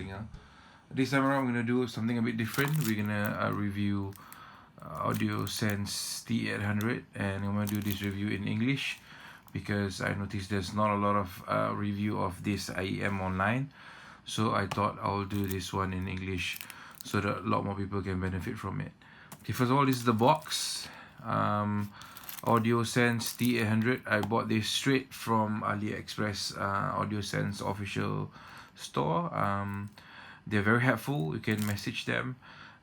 singer. This time around, I'm gonna do something a bit different. We're gonna review Audiosense T800, and I'm gonna do this review in English because I noticed there's not a lot of review of this IEM online. So I thought I'll do this one in English so that a lot more people can benefit from it. Okay, first of all, this is the box. Audiosense T800. I bought this straight from AliExpress, Audiosense official store. They're very helpful. You can message them.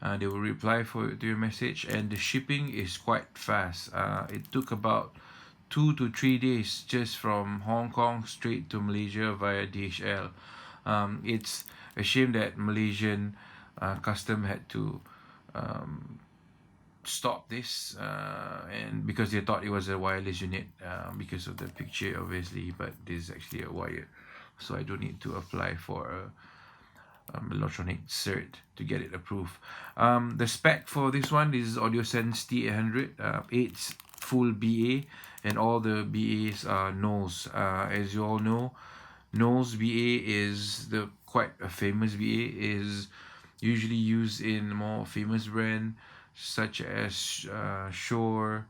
They will reply to your message, and the shipping is quite fast. It took about 2 to 3 days just from Hong Kong straight to Malaysia via DHL. It's a shame that Malaysian custom had to stop this and because they thought it was a wireless unit because of the picture obviously, but this is actually a wire, so I don't need to apply for a electronic cert to get it approved. The spec for this one is Audiosense T800. It's full BA, and all the BAs are Knowles. As you all know, Knowles BA is quite a famous BA, is usually used in more famous brand such as Shure,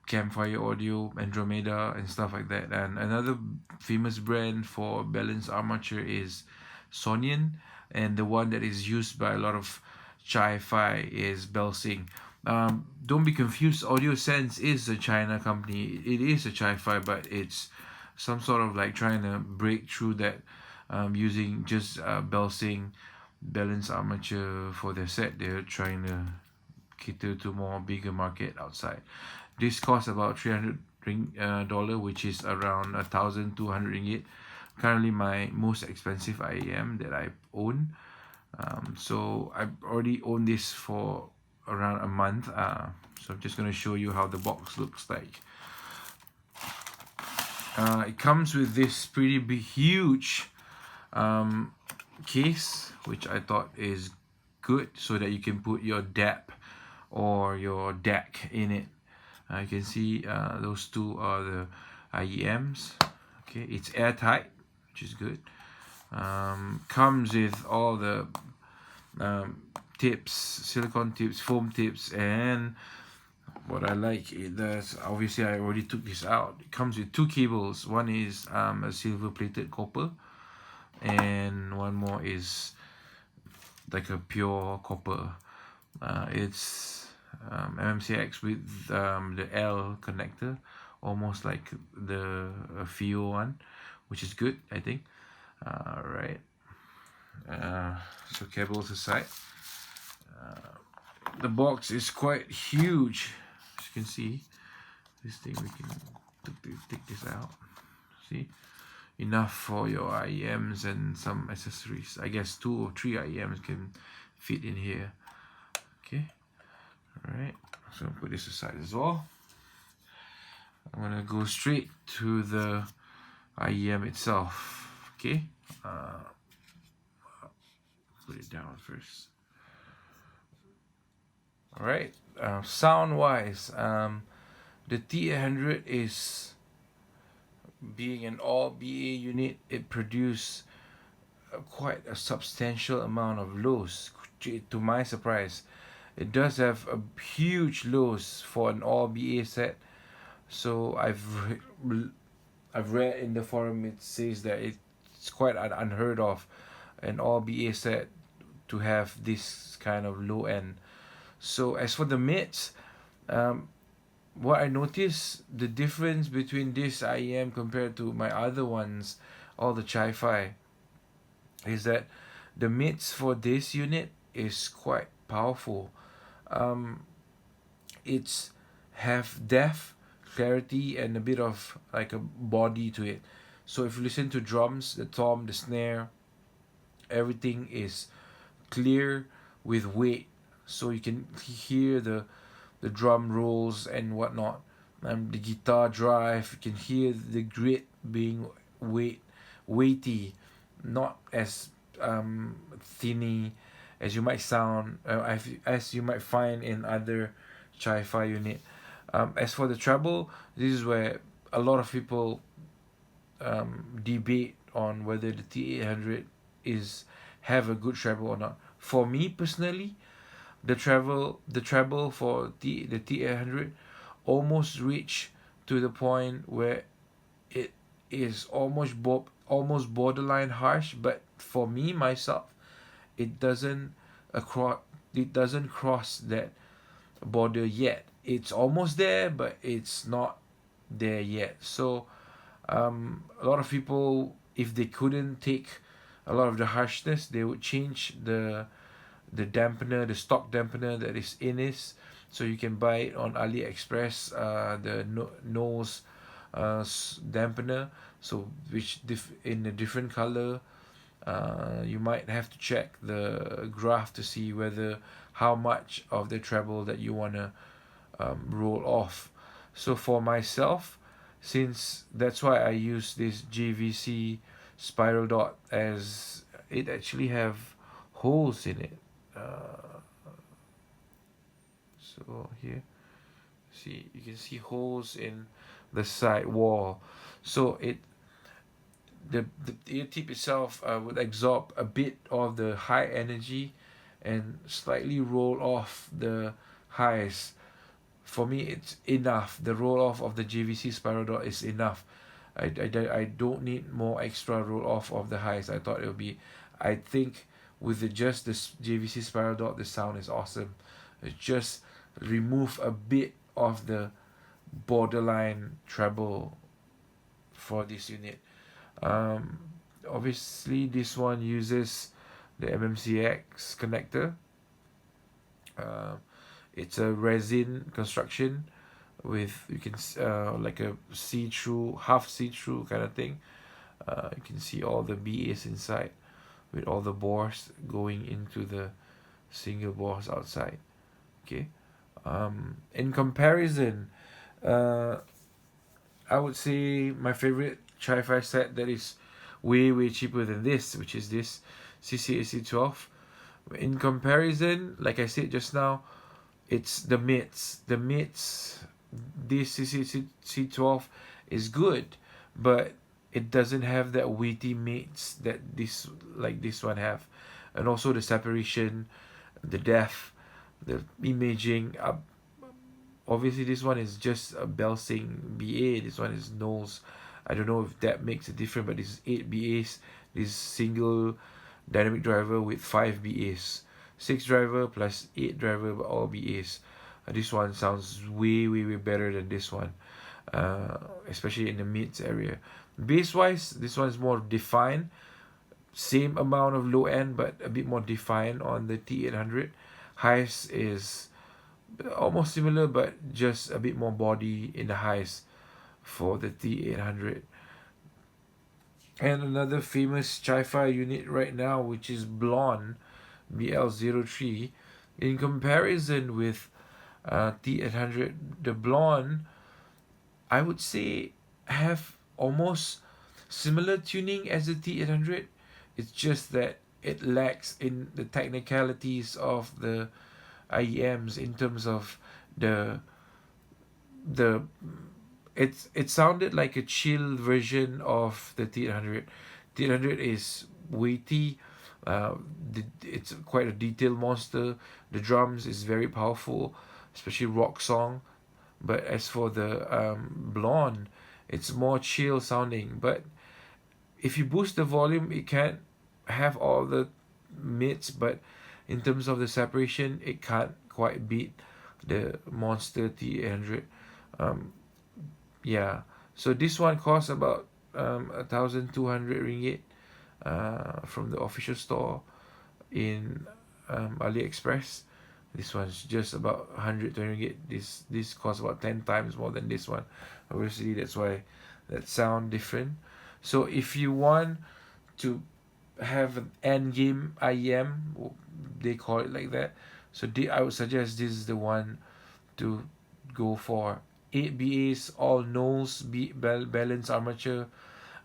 Campfire Audio, Andromeda, and stuff like that. And another famous brand for balanced armature is Sonian, and the one that is used by a lot of Chi-Fi is Belsing. Don't be confused, Audiosense is a China company. It is a Chi-Fi, but it's some sort of like trying to break through that using just Belsing balanced armature for their set. They're trying to cater to more bigger market outside. This costs about $300, which is around 1,200 ringgit. Currently my most expensive IEM that I own. So I've already owned this for around a month. So I'm just going to show you how the box looks like. It comes with this pretty big, huge case, which I thought is good, so that you can put your DAP or your DAC in it. You can see those two are the IEMs. Okay, it's airtight, which is good. Comes with all the tips, silicone tips, foam tips, and what I like it does, obviously I already took this out. It comes with two cables. One is a silver plated copper, and one more is like a pure copper. It's MMCX with the L connector, almost like the FIO one, which is good, I think. Right. So cables aside, the box is quite huge. As you can see, this thing, we can take this out. See, enough for your IEMs and some accessories. I guess 2 or 3 IEMs can fit in here. Okay, all right, so I'll put this aside as well. I'm gonna go straight to the IEM itself. Okay, put it down first. All right, sound wise, the T800 is, being an all BA unit, it produced quite a substantial amount of lows. To my surprise, it does have a huge lows for an all BA set. So I've read in the forum, it says that it's quite unheard of an all BA set to have this kind of low end. So as for the mids, what I noticed, the difference between this IEM compared to my other ones, all the Chi-Fi, is that the mids for this unit is quite powerful. It's have depth, clarity, and a bit of like a body to it. So if you listen to drums, the tom, the snare, everything is clear with weight, so you can hear the drum rolls and whatnot. The guitar drive, you can hear the grit being weighty, not as thinny as you might sound, as you might find in other Chi-Fi unit. As for the treble, this is where a lot of people debate on whether the T800 is have a good treble or not. For me personally, the treble for the T800 almost reached to the point where it is almost borderline harsh, but for me myself, it across it doesn't cross that border yet. It's almost there, but it's not there yet. So a lot of people, if they couldn't take a lot of the harshness, they would change the dampener, the stock dampener that is in it. So you can buy it on AliExpress, the Knowles dampener. So which in a different color. You might have to check the graph to see whether how much of the treble that you want to roll off. So for myself, since that's why I use this JVC spiral dot, as it actually have holes in it. So here, see, you can see holes in the side wall. So the ear tip itself would absorb a bit of the high energy and slightly roll off the highs. For me, it's enough. The roll off of the JVC spiral dot is enough. I don't need more extra roll off of the highs. I thought it would be, I think with just this JVC spiral dot, the sound is awesome. It just remove a bit of the borderline treble for this unit. Obviously this one uses the MMCX connector. It's a resin construction with, you can like a see-through, half see-through kind of thing. You can see all the BAs inside with all the bores going into the single bores outside. Okay. In comparison, I would say my favorite Chi-Fi set that is way cheaper than this, which is this CCAC12. In comparison, like I said just now, it's the mids. The mids, this CCAC12 is good, but it doesn't have that weighty mids that this one have, and also the separation, the depth, the imaging. Obviously this one is just a Belsing BA. This one is Knowles. I don't know if that makes a difference, but this is 8 BAs. This single dynamic driver with 5 BAs. 6 driver plus 8 driver, but all BAs. This one sounds way better than this one, especially in the mids area. Bass wise, this one is more defined. Same amount of low end, but a bit more defined on the T800. Highs is almost similar, but just a bit more body in the highs for the T800. And another famous Chi-Fi unit right now, which is Blonde BL03. In comparison with T800, the Blonde, I would say, have almost similar tuning as the T800. It's just that it lacks in the technicalities of the IEMs in terms of the it sounded like a chill version of the T800. T800 is weighty. It's quite a detailed monster. The drums is very powerful, especially rock song. But as for the Blonde, it's more chill sounding. But if you boost the volume, it can't have all the mids, but in terms of the separation, it can't quite beat the monster T800. Yeah, so this one costs about 1,200 ringgit from the official store in AliExpress. This one's just about 120 ringgit. This costs about 10 times more than this one. Obviously, that's why that sound different. So if you want to have an end game IEM, they call it like that. So I would suggest this is the one to go for. 8 BAs, all Knowles balance armature.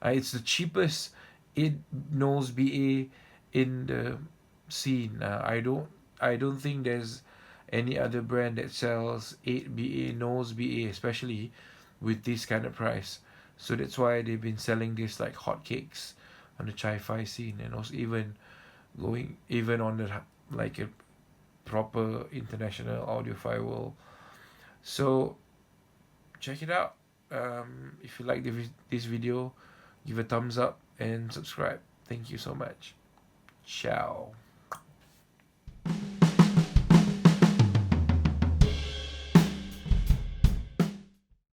It's the cheapest 8 Knowles BA in the scene. I don't think there's any other brand that sells 8 BA Knowles BA, especially with this kind of price. So that's why they've been selling this like hotcakes on the Chi-Fi scene, and also even going even on the like a proper international audiophile. So check it out. If you like this video, give a thumbs up and subscribe. Thank you so much. Ciao.